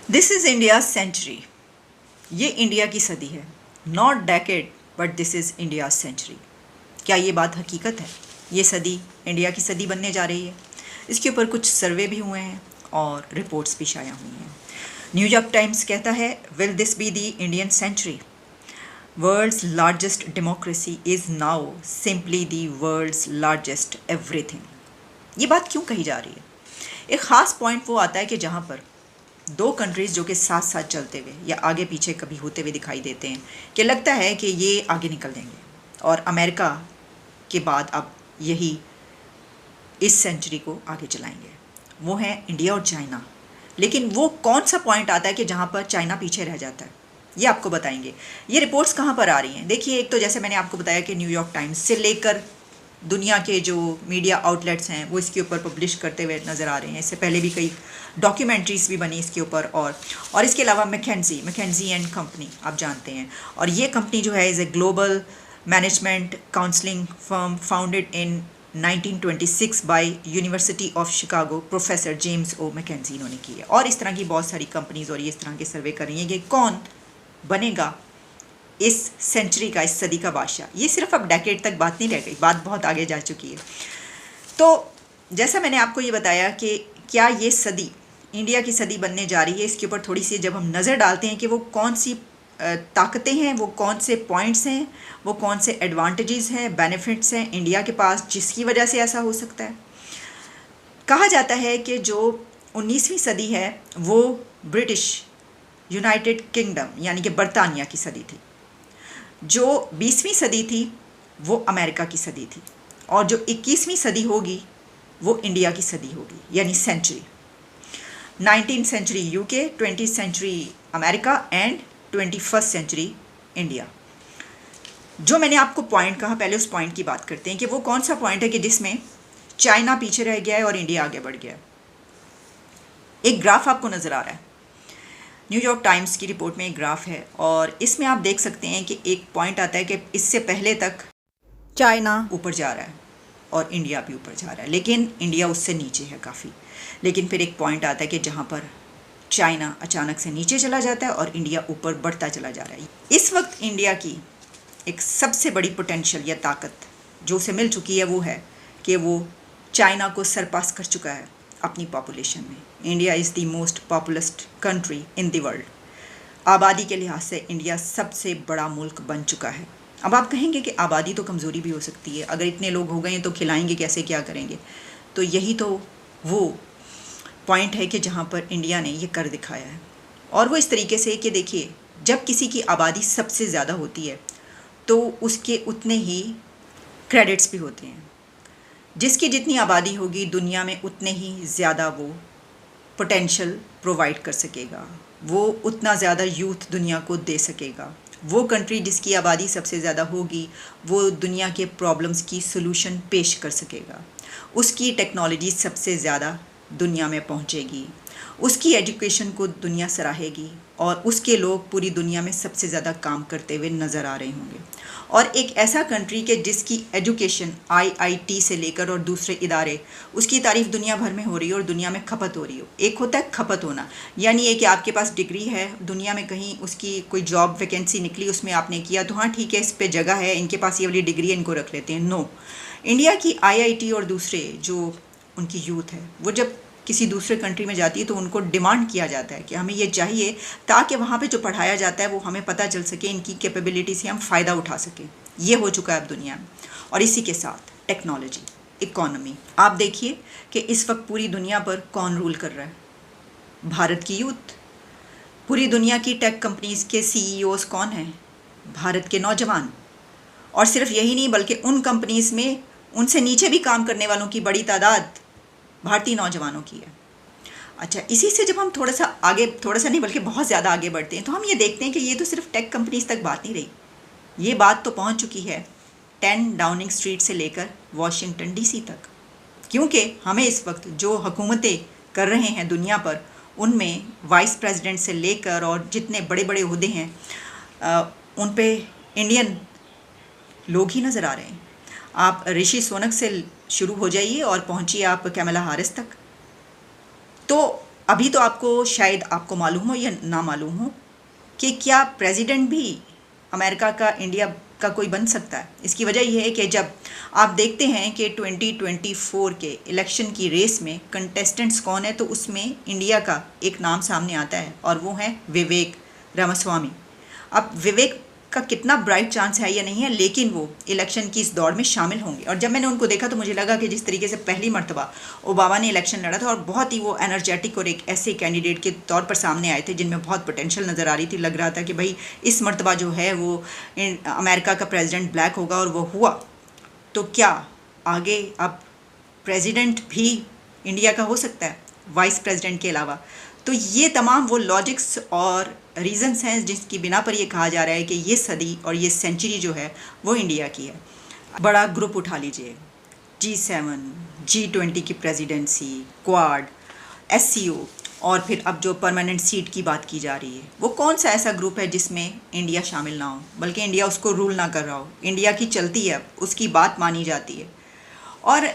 This is India century. ये India की सदी है, not decade but this is India century. क्या ये बात हकीकत है? ये सदी इंडिया की सदी बनने जा रही है। इसके ऊपर कुछ सर्वे भी हुए हैं और रिपोर्ट्स भी शाया हुई हैं। न्यूयॉर्क टाइम्स कहता है, will this be the Indian century? World's largest democracy is now simply the world's largest everything. ये बात क्यों कही जा रही है? एक ख़ास पॉइंट वो आता है कि जहाँ पर दो कंट्रीज़ जो कि साथ साथ चलते हुए या आगे पीछे कभी होते हुए दिखाई देते हैं कि लगता है कि ये आगे निकल देंगे और अमेरिका के बाद अब यही इस सेंचुरी को आगे चलाएंगे। वो हैं इंडिया और चाइना। लेकिन वो कौन सा पॉइंट आता है कि जहाँ पर चाइना पीछे रह जाता है, ये आपको बताएंगे। ये रिपोर्ट्स कहाँ पर आ रही हैं? देखिए, एक तो जैसे मैंने आपको बताया कि न्यूयॉर्क टाइम्स से लेकर दुनिया के जो मीडिया आउटलेट्स हैं वो इसके ऊपर पब्लिश करते हुए नज़र आ रहे हैं। इससे पहले भी कई डॉक्यूमेंट्रीज़ भी बनी इसके ऊपर और इसके अलावा मैकेंजी एंड कंपनी आप जानते हैं। और ये कंपनी जो है is a global management counselling firm founded in 1926 by University of Chicago. Professor James O McKenzie इन्होंने की है। और इस तरह की बहुत सारी कंपनीज़ और ये इस तरह के सर्वे कर रही हैं कि कौन बनेगा इस सेंचुरी का, इस सदी का बादशाह। ये सिर्फ अब डेकेड तक बात नहीं रह गई, बात बहुत आगे जा चुकी है। तो जैसा मैंने आपको ये बताया कि क्या ये सदी इंडिया की सदी बनने जा रही है, इसके ऊपर थोड़ी सी जब हम नज़र डालते हैं कि वो कौन सी ताकतें हैं, वो कौन से पॉइंट्स हैं, वो कौन से एडवांटेजेस हैं, बेनिफिट्स हैं इंडिया के पास जिसकी वजह से ऐसा हो सकता है। कहा जाता है कि जो 19वीं सदी है वो ब्रिटिश यूनाइटेड किंगडम यानी कि बरतानिया की सदी थी। जो 20वीं सदी थी वो अमेरिका की सदी थी और जो 21वीं सदी होगी वो इंडिया की सदी होगी, यानी century. 19th century UK, 20th century America and 21st century India. जो मैंने आपको पॉइंट कहा, पहले उस पॉइंट की बात करते हैं कि वो कौन सा पॉइंट है कि जिसमें चाइना पीछे रह गया है और इंडिया आगे बढ़ गया है। एक ग्राफ आपको नज़र आ रहा है, न्यूयॉर्क टाइम्स की रिपोर्ट में एक ग्राफ है और इसमें आप देख सकते हैं कि एक पॉइंट आता है कि इससे पहले तक चाइना ऊपर जा रहा है और इंडिया भी ऊपर जा रहा है, लेकिन इंडिया उससे नीचे है काफ़ी। लेकिन फिर एक पॉइंट आता है कि जहाँ पर चाइना अचानक से नीचे चला जाता है और इंडिया ऊपर बढ़ता चला जा रहा है। इस वक्त इंडिया की एक सबसे बड़ी पोटेंशियल या ताकत जो उसे मिल चुकी है वो है कि वो चाइना को सरपास कर चुका है अपनी पॉपुलेशन में। India is the most populous country in the world. आबादी के लिहाज से इंडिया सबसे बड़ा मुल्क बन चुका है। अब आप कहेंगे कि आबादी तो कमज़ोरी भी हो सकती है, अगर इतने लोग हो गए हैं तो खिलाएंगे कैसे, क्या करेंगे? तो यही तो वो पॉइंट है कि जहाँ पर इंडिया ने ये कर दिखाया है। और वो इस तरीके से कि देखिए, जब किसी की आबादी सबसे ज़्यादा होती है तो उसके उतने ही क्रेडिट्स भी होते हैं। जिसकी जितनी आबादी होगी दुनिया में उतने ही ज़्यादा वो पोटेंशियल प्रोवाइड कर सकेगा, वो उतना ज़्यादा यूथ दुनिया को दे सकेगा। वो कंट्री जिसकी आबादी सबसे ज़्यादा होगी वो दुनिया के प्रॉब्लम्स की सलूशन पेश कर सकेगा, उसकी टेक्नोलॉजी सबसे ज़्यादा दुनिया में पहुंचेगी, उसकी एजुकेशन को दुनिया सराहेगी और उसके लोग पूरी दुनिया में सबसे ज़्यादा काम करते हुए नज़र आ रहे होंगे। और एक ऐसा कंट्री के जिसकी एजुकेशन आईआईटी से लेकर और दूसरे इदारे, उसकी तारीफ़ दुनिया भर में हो रही हो और दुनिया में खपत हो रही हो। एक होता है खपत होना, यानी ये कि आपके पास डिग्री है, दुनिया में कहीं उसकी कोई जॉब वैकेंसी निकली, उसमें आपने किया तो हाँ ठीक है, इस पे जगह है, इनके पास ये वाली डिग्री है, इनको रख लेते हैं। नो, इंडिया की आईआईटी और दूसरे जो उनकी यूथ है वो जब किसी दूसरे कंट्री में जाती है तो उनको डिमांड किया जाता है कि हमें ये चाहिए ताकि वहाँ पे जो पढ़ाया जाता है वो हमें पता चल सके, इनकी कैपेबिलिटी से हम फ़ायदा उठा सकें। ये हो चुका है अब दुनिया में। और इसी के साथ टेक्नोलॉजी, इकोनॉमी। आप देखिए कि इस वक्त पूरी दुनिया पर कौन रूल कर रहा है? भारत की यूथ। पूरी दुनिया की टेक कंपनीज़ के सीईओज़ कौन हैं? भारत के नौजवान। और सिर्फ यही नहीं बल्कि उन कंपनीज़ में उनसे नीचे भी काम करने वालों की बड़ी तादाद भारतीय नौजवानों की है। अच्छा, इसी से जब हम थोड़ा सा नहीं बल्कि बहुत ज़्यादा आगे बढ़ते हैं तो हम ये देखते हैं कि ये तो सिर्फ टेक कंपनीज तक बात नहीं रही, ये बात तो पहुंच चुकी है 10 डाउनिंग स्ट्रीट से लेकर वॉशिंगटन डीसी तक। क्योंकि हमें इस वक्त जो हुकूमतें कर रहे हैं दुनिया पर, उनमें वाइस प्रेसिडेंट से लेकर और जितने बड़े बड़े ओहदे हैं उन पे इंडियन लोग ही नज़र आ रहे हैं। आप ऋषि सुनक से शुरू हो जाइए और पहुंचिए आप कैमला हारिस तक। तो अभी तो आपको शायद आपको मालूम हो या ना मालूम हो कि क्या प्रेसिडेंट भी अमेरिका का इंडिया का कोई बन सकता है। इसकी वजह यह है कि जब आप देखते हैं कि 2024 के इलेक्शन की रेस में कंटेस्टेंट्स कौन है, तो उसमें इंडिया का एक नाम सामने आता है और वो है विवेक रामास्वामी। अब विवेक का कितना ब्राइट चांस है या नहीं है, लेकिन वो इलेक्शन की इस दौड़ में शामिल होंगे। और जब मैंने उनको देखा तो मुझे लगा कि जिस तरीके से पहली मर्तबा ओबामा ने इलेक्शन लड़ा था और बहुत ही वो एनर्जेटिक और एक ऐसे कैंडिडेट के तौर पर सामने आए थे जिनमें बहुत पोटेंशियल नज़र आ रही थी, लग रहा था कि भाई इस मर्तबा जो है वो अमेरिका का प्रेसिडेंट ब्लैक होगा, और वो हुआ। तो क्या आगे अब प्रेसिडेंट भी इंडिया का हो सकता है वाइस प्रेसिडेंट के अलावा? तो ये तमाम वो लॉजिक्स और रीजंस हैं जिसकी बिना पर ये कहा जा रहा है कि ये सदी और ये सेंचुरी जो है वो इंडिया की है। बड़ा ग्रुप उठा लीजिए, G7, G20 की प्रेसिडेंसी, क्वाड, SCO, और फिर अब जो परमानेंट सीट की बात की जा रही है, वो कौन सा ऐसा ग्रुप है जिसमें इंडिया शामिल ना हो, बल्कि इंडिया उसको रूल ना कर रहा हो। इंडिया की चलती है, उसकी बात मानी जाती है। और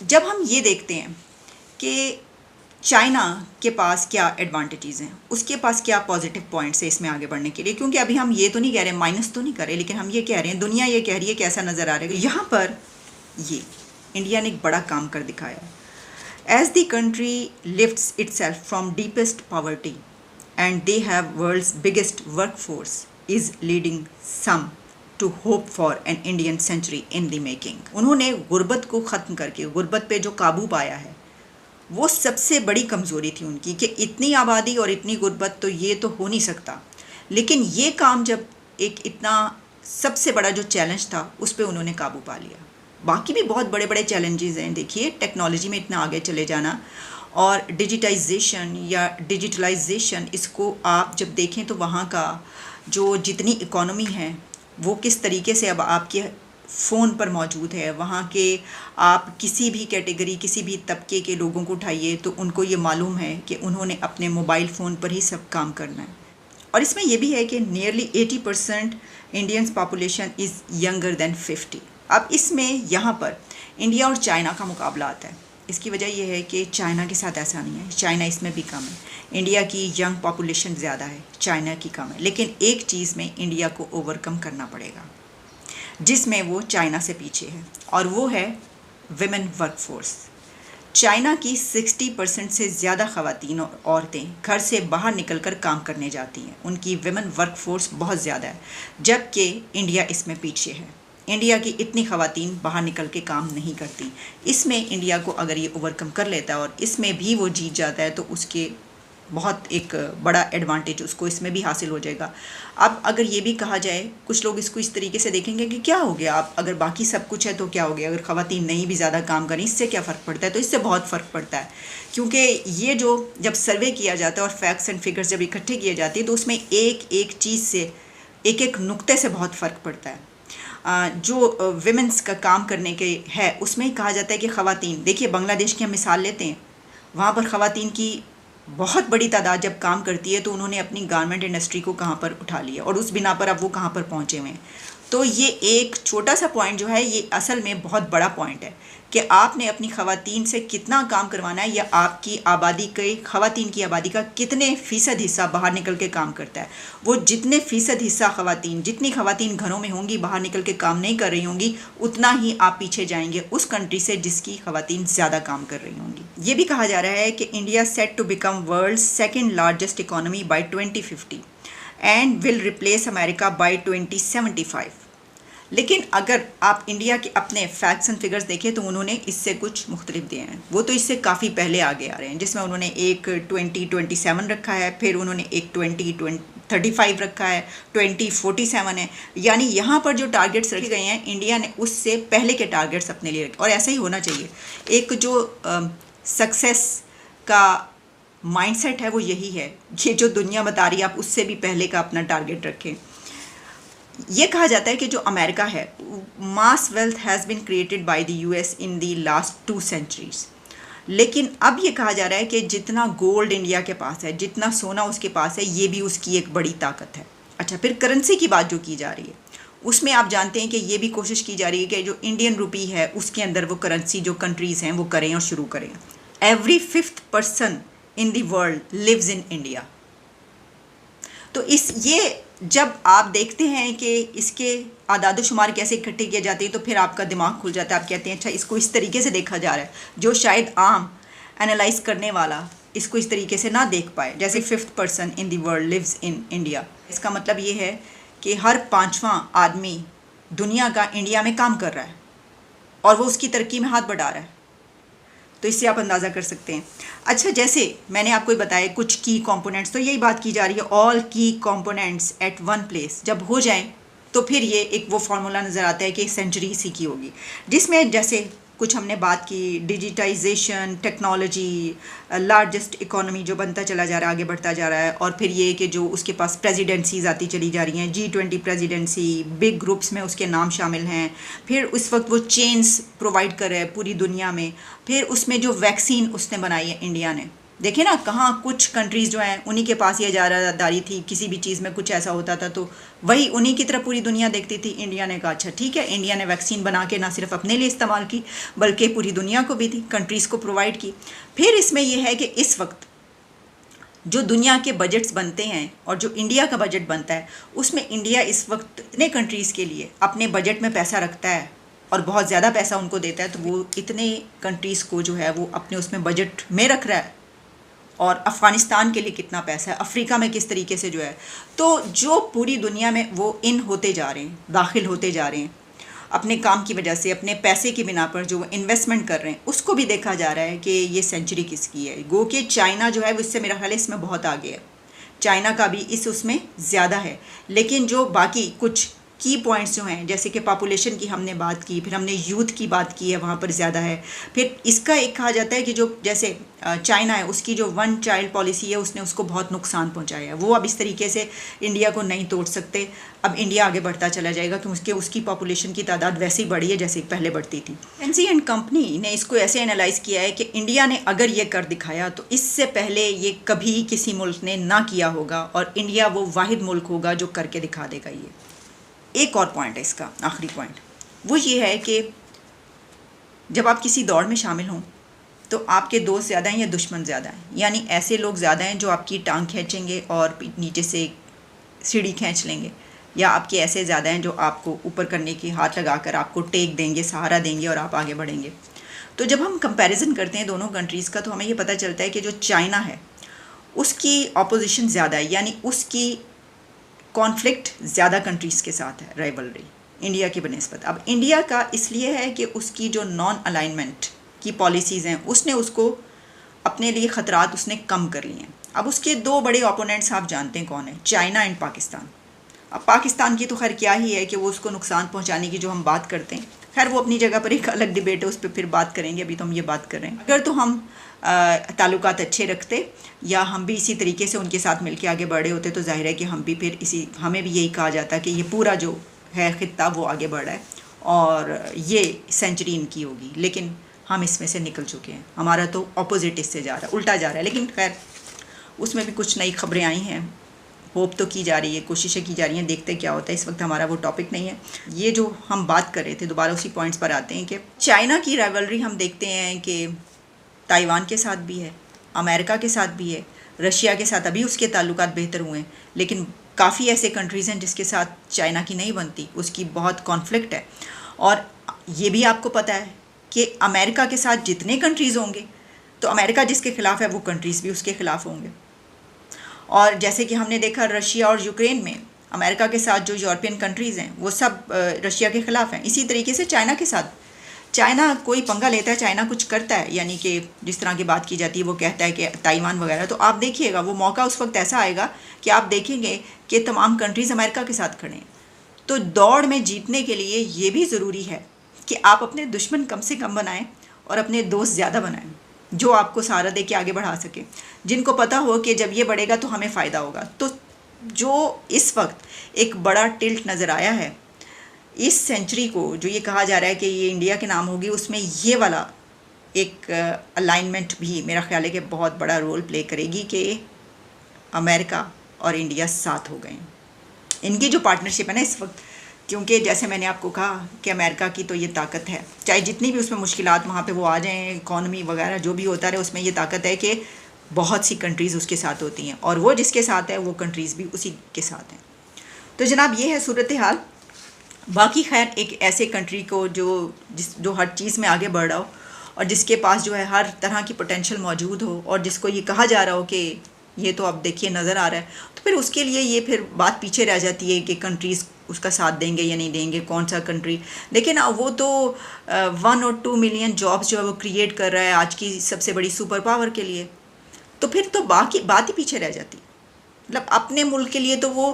जब हम ये देखते हैं कि चाइना के पास क्या एडवांटेजेस हैं, उसके पास क्या पॉजिटिव पॉइंट्स है इसमें आगे बढ़ने के लिए, क्योंकि अभी हम ये तो नहीं कह रहे, माइनस तो नहीं कर रहे, लेकिन हम ये कह रहे हैं, दुनिया ये कह रही है कि ऐसा नज़र आ रहा है। यहाँ पर ये इंडिया ने एक बड़ा काम कर दिखाया है। As the country lifts itself from deepest poverty and they have world's biggest workforce is leading some to hope for an Indian century in the making. उन्होंने गुर्बत को ख़त्म करके, गुर्बत पे जो काबू पाया है, वो सबसे बड़ी कमज़ोरी थी उनकी कि इतनी आबादी और इतनी गुर्बत, तो ये तो हो नहीं सकता। लेकिन ये काम जब एक इतना सबसे बड़ा जो चैलेंज था उस पर उन्होंने काबू पा लिया। बाकी भी बहुत बड़े बड़े चैलेंजेस हैं। देखिए, टेक्नोलॉजी में इतना आगे चले जाना और डिजिटाइजेशन या डिजिटलाइजेशन, इसको आप जब देखें तो वहाँ का जो जितनी इकोनॉमी है वो किस तरीके से अब आपके फ़ोन पर मौजूद है। वहाँ के आप किसी भी कैटेगरी, किसी भी तबके के लोगों को उठाइए तो उनको ये मालूम है कि उन्होंने अपने मोबाइल फ़ोन पर ही सब काम करना है। और इसमें यह भी है कि nearly 80% Indians population is younger than 50। अब इसमें यहाँ पर इंडिया और चाइना का मुकाबला आता है। इसकी वजह यह है कि चाइना के साथ ऐसा नहीं है, चाइना इसमें भी कम है। इंडिया की यंग पॉपुलेशन ज़्यादा है, चाइना की कम है। लेकिन एक चीज़ में इंडिया को ओवरकम करना पड़ेगा जिसमें वो चाइना से पीछे है, और वो है विमेन वर्कफोर्स। चाइना की 60% से ज़्यादा ख़वातीन और औरतें घर से बाहर निकलकर काम करने जाती हैं। उनकी विमेन वर्कफोर्स बहुत ज़्यादा है, जबकि इंडिया इसमें पीछे है। इंडिया की इतनी ख़वातीन बाहर निकल के काम नहीं करती। इसमें इंडिया को अगर ये ओवरकम कर लेता है और इसमें भी वो जीत जाता है तो उसके बहुत एक बड़ा एडवांटेज उसको इसमें भी हासिल हो जाएगा। अब अगर ये भी कहा जाए, कुछ लोग इसको इस तरीके से देखेंगे कि क्या हो गया, आप अगर बाकी सब कुछ है तो क्या हो गया, अगर ख़वातीन नहीं भी ज़्यादा काम करें इससे क्या फ़र्क पड़ता है? तो इससे बहुत फ़र्क पड़ता है, क्योंकि ये जो जब सर्वे किया जाता है और फैक्ट्स एंड फिगर्स जब इकट्ठे किए जाते हैं तो उसमें एक एक चीज़ से, एक एक नुक्ते से बहुत फ़र्क पड़ता है। जो विमेंस का काम करने के है उसमें ही कहा जाता है कि ख़वातीन, देखिए बांग्लादेश की हम मिसाल लेते हैं, वहाँ पर ख़वातीन की बहुत बड़ी तादाद जब काम करती है तो उन्होंने अपनी गारमेंट इंडस्ट्री को कहाँ पर उठा लिया और उस बिना पर अब वो कहाँ पर पहुँचे हुए हैं। तो ये एक छोटा सा पॉइंट जो है ये असल में बहुत बड़ा पॉइंट है कि आपने अपनी ख़वातीन से कितना काम करवाना है, या आपकी आबादी के, ख़वातीन की आबादी का कितने फ़ीसद हिस्सा बाहर निकल के काम करता है। वो जितने फ़ीसद हिस्सा ख़वातीन, जितनी ख़वातीन घरों में होंगी बाहर निकल के काम नहीं कर रही होंगी, उतना ही आप पीछे जाएंगे उस कंट्री से जिसकी ख़वातीन ज़्यादा काम कर रही होंगी। ये भी कहा जा रहा है कि India set to become world's second largest economy by 2050 and will replace America by 2075। लेकिन अगर आप इंडिया के अपने फैक्ट्स एंड फिगर्स देखें तो उन्होंने इससे कुछ मुख्तलिफ दिए हैं। वो तो इससे काफ़ी पहले आगे आ रहे हैं, जिसमें उन्होंने एक 2027 रखा है, फिर उन्होंने एक 2035 रखा है, 2047 है। यानी यहाँ पर जो टारगेट्स रखे गए हैं इंडिया ने उससे पहले के टारगेट्स अपने लिए रखे, और ऐसा ही होना चाहिए। एक जो सक्सेस का माइंडसेट है वो यही है, ये जो दुनिया बता रही है आप उससे भी पहले का अपना टारगेट रखें। ये कहा जाता है कि जो अमेरिका है, mass wealth has been created by the US in the last 2 centuries. लेकिन अब ये कहा जा रहा है कि जितना गोल्ड इंडिया के पास है, जितना सोना उसके पास है, ये भी उसकी एक बड़ी ताकत है। अच्छा, फिर करेंसी की बात जो की जा रही है उसमें आप जानते हैं कि ये भी कोशिश की जा रही है कि जो इंडियन रुपी है उसके अंदर वो करेंसी जो कंट्रीज़ हैं वो करें और शुरू करें। Every 5th person in the world lives in India. तो ये जब आप देखते हैं कि इसके आदाद-ओ-शुमार कैसे इकट्ठे किए जाते हैं तो फिर आपका दिमाग खुल जाता है। आप कहते हैं अच्छा इसको इस तरीके से देखा जा रहा है, जो शायद आम एनालाइज करने वाला इसको इस तरीके से ना देख पाए। जैसे 5th person in the world lives in India, इसका मतलब ये है कि हर 5वां आदमी दुनिया का इंडिया में काम कर रहा है और वो उसकी तरक्की में हाथ बढ़ा रहा है। तो इससे आप अंदाज़ा कर सकते हैं। अच्छा, जैसे मैंने आपको बताया कुछ की कंपोनेंट्स, तो यही बात की जा रही है, ऑल की कंपोनेंट्स एट वन प्लेस जब हो जाएं तो फिर ये एक वो फार्मूला नज़र आता है कि सेंचुरी इसी की होगी, जिसमें जैसे कुछ हमने बात की डिजिटाइजेशन, टेक्नोलॉजी, लार्जेस्ट इकोनॉमी जो बनता चला जा रहा है, आगे बढ़ता जा रहा है, और फिर ये कि जो उसके पास प्रेसिडेंसीज आती चली जा रही हैं, G20 प्रेसिडेंसी, बिग ग्रुप्स में उसके नाम शामिल हैं, फिर उस वक्त वो चेन्स प्रोवाइड कर रहे हैं पूरी दुनिया में, फिर उसमें जो वैक्सीन उसने बनाई है इंडिया ने, देखिए ना कहाँ कुछ कंट्रीज़ जो हैं उन्हीं के पास ये इजारादारी थी, किसी भी चीज़ में कुछ ऐसा होता था तो वही उन्हीं की तरफ पूरी दुनिया देखती थी। इंडिया ने कहा अच्छा ठीक है, इंडिया ने वैक्सीन बना के ना सिर्फ अपने लिए इस्तेमाल की बल्कि पूरी दुनिया को भी दी, कंट्रीज़ को प्रोवाइड की। फिर इसमें यह है कि इस वक्त जो दुनिया के बजट्स बनते हैं और जो इंडिया का बजट बनता है उसमें इंडिया इस वक्त इतने कंट्रीज़ के लिए अपने बजट में पैसा रखता है और बहुत ज़्यादा पैसा उनको देता है, तो वो इतने कंट्रीज़ को जो है वो अपने उसमें बजट में रख रहा है। और अफ़गानिस्तान के लिए कितना पैसा है, अफ्रीका में किस तरीके से जो है, तो जो पूरी दुनिया में वो इन होते जा रहे हैं, दाखिल होते जा रहे हैं अपने काम की वजह से, अपने पैसे की बिना पर जो वो इन्वेस्टमेंट कर रहे हैं, उसको भी देखा जा रहा है कि ये सेंचुरी किसकी है। गो कि चाइना जो है वो इससे मेरा ख्याल है इसमें बहुत आगे है, चाइना का भी इस उसमें ज़्यादा है, लेकिन जो बाकी कुछ की पॉइंट्स जो हैं जैसे कि पॉपुलेशन की हमने बात की, फिर हमने यूथ की बात की है, वहाँ पर ज़्यादा है। फिर इसका एक कहा जाता है कि जो जैसे चाइना है उसकी जो वन चाइल्ड पॉलिसी है उसने उसको बहुत नुकसान पहुँचाया है, वो अब इस तरीके से इंडिया को नहीं तोड़ सकते। अब इंडिया आगे बढ़ता चला जाएगा क्योंकि उसकी पॉपुलेशन की तादाद वैसे ही बढ़ी है जैसे पहले बढ़ती थी। एनसी एंड कंपनी ने इसको ऐसे एनालाइज़ किया है कि इंडिया ने अगर ये कर दिखाया तो इससे पहले ये कभी किसी मुल्क ने ना किया होगा और इंडिया वो वाहिद मुल्क होगा जो करके दिखा देगा। ये एक और पॉइंट है इसका, आखिरी पॉइंट वो ये है कि जब आप किसी दौड़ में शामिल हों तो आपके दोस्त ज़्यादा हैं या दुश्मन ज़्यादा हैं, यानी ऐसे लोग ज़्यादा हैं जो आपकी टांग खींचेंगे और नीचे से सीढ़ी खींच लेंगे, या आपके ऐसे ज़्यादा हैं जो आपको ऊपर करने की हाथ लगाकर आपको टेक देंगे, सहारा देंगे और आप आगे बढ़ेंगे। तो जब हम कंपैरिजन करते हैं दोनों कंट्रीज़ का तो हमें ये पता चलता है कि जो चाइना है उसकी अपोजिशन ज़्यादा है, यानी उसकी कॉन्फ्लिक्ट ज़्यादा कंट्रीज़ के साथ है, राइवलरी इंडिया की बनिस्बत। अब इंडिया का इसलिए है कि उसकी जो नॉन अलाइनमेंट की पॉलिसीज़ हैं उसने उसको अपने लिए ख़तरात उसने कम कर लिए हैं। अब उसके दो बड़े ओपोनेंट्स आप जानते हैं कौन है, चाइना एंड पाकिस्तान। अब पाकिस्तान की तो खैर क्या ही है कि वो उसको नुकसान पहुंचाने की जो हम बात करते हैं, खैर वो अपनी जगह पर एक अलग डिबेट है, उस पर फिर बात करेंगे, अभी तो हम ये बात कर रहे हैं। अगर तो हम ताल्लुकात अच्छे रखते या हम भी इसी तरीके से उनके साथ मिलके आगे बढ़े होते तो जाहिर है कि हम भी फिर हमें भी यही कहा जाता कि ये पूरा जो है ख़ित्ता वो आगे बढ़ रहा है और ये सेंचुरी इनकी होगी, लेकिन हम इसमें से निकल चुके हैं, हमारा तो अपोजिट इससे जा रहा है, उल्टा जा रहा है। लेकिन खैर उसमें भी कुछ नई खबरें आई हैं, होप तो की जा रही है, कोशिशें की जा रही हैं, देखते क्या होता है। इस वक्त हमारा वो टॉपिक नहीं है। ये जो हम बात कर रहे थे दोबारा उसी पॉइंट्स पर आते हैं कि चाइना की राइवलरी हम देखते हैं कि ताइवान के साथ भी है, अमेरिका के साथ भी है, रशिया के साथ अभी उसके ताल्लुकात बेहतर हुए हैं, लेकिन काफ़ी ऐसे कंट्रीज़ हैं जिसके साथ चाइना की नहीं बनती, उसकी बहुत कॉन्फ्लिक्ट है। और ये भी आपको पता है कि अमेरिका के साथ जितने कंट्रीज़ होंगे तो अमेरिका जिसके ख़िलाफ़ है वो कंट्रीज़ भी उसके ख़िलाफ़ होंगे। और जैसे कि हमने देखा रशिया और यूक्रेन में अमेरिका के साथ जो यूरोपियन कंट्रीज़ हैं वो सब रशिया के ख़िलाफ़ हैं। इसी तरीके से चाइना के साथ, चाइना कोई पंगा लेता है, चाइना कुछ करता है, यानी कि जिस तरह की बात की जाती है वो कहता है कि ताइवान वगैरह, तो आप देखिएगा वो मौका उस वक्त ऐसा आएगा कि आप देखेंगे कि तमाम कंट्रीज़ अमेरिका के साथ खड़े हैं। तो दौड़ में जीतने के लिए ये भी ज़रूरी है कि आप अपने दुश्मन कम से कम बनाएं और अपने दोस्त ज़्यादा बनाएं जो आपको सहारा दे के आगे बढ़ा सके, जिनको पता हो कि जब ये बढ़ेगा तो हमें फ़ायदा होगा। तो जो इस वक्त एक बड़ा टिल्ट नज़र आया है इस सेंचुरी को, जो ये कहा जा रहा है कि ये इंडिया के नाम होगी, उसमें ये वाला एक अलाइनमेंट भी मेरा ख्याल है कि बहुत बड़ा रोल प्ले करेगी कि अमेरिका और इंडिया साथ हो गए। इनकी जो पार्टनरशिप है ना इस वक्त, क्योंकि जैसे मैंने आपको कहा कि अमेरिका की तो ये ताकत है, चाहे जितनी भी उसमें मुश्किलात वहाँ पे वो आ जाएं, इकॉनमी वगैरह जो भी होता रहे, उसमें ये ताकत है कि बहुत सी कंट्रीज़ उसके साथ होती हैं और वो जिसके साथ है वो कंट्रीज़ भी उसी के साथ हैं। तो जनाब ये है सूरत हाल। बाकी खैर एक ऐसे कंट्री को जो हर चीज़ में आगे बढ़ रहा हो और जिसके पास जो है हर तरह की पोटेंशियल मौजूद हो और जिसको ये कहा जा रहा हो कि ये तो अब देखिए नज़र आ रहा है, तो फिर उसके लिए ये फिर बात पीछे रह जाती है कि कंट्रीज़ उसका साथ देंगे या नहीं देंगे, कौन सा कंट्री। लेकिन वो तो 1 और 2 मिलियन जॉब्स जो है वो क्रिएट कर रहा है आज की सबसे बड़ी सुपर पावर के लिए। तो फिर तो बाकी बात ही पीछे रह जाती। मतलब अपने मुल्क के लिए तो वो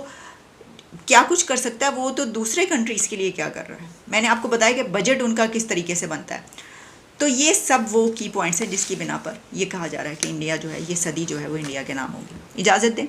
क्या कुछ कर सकता है, वो तो दूसरे कंट्रीज़ के लिए क्या कर रहा है। मैंने आपको बताया कि बजट उनका किस तरीके से बनता है। तो ये सब वो की पॉइंट्स हैं जिसकी बिना पर ये कहा जा रहा है कि इंडिया जो है ये सदी जो है वो इंडिया के नाम होगी। इजाज़त दें।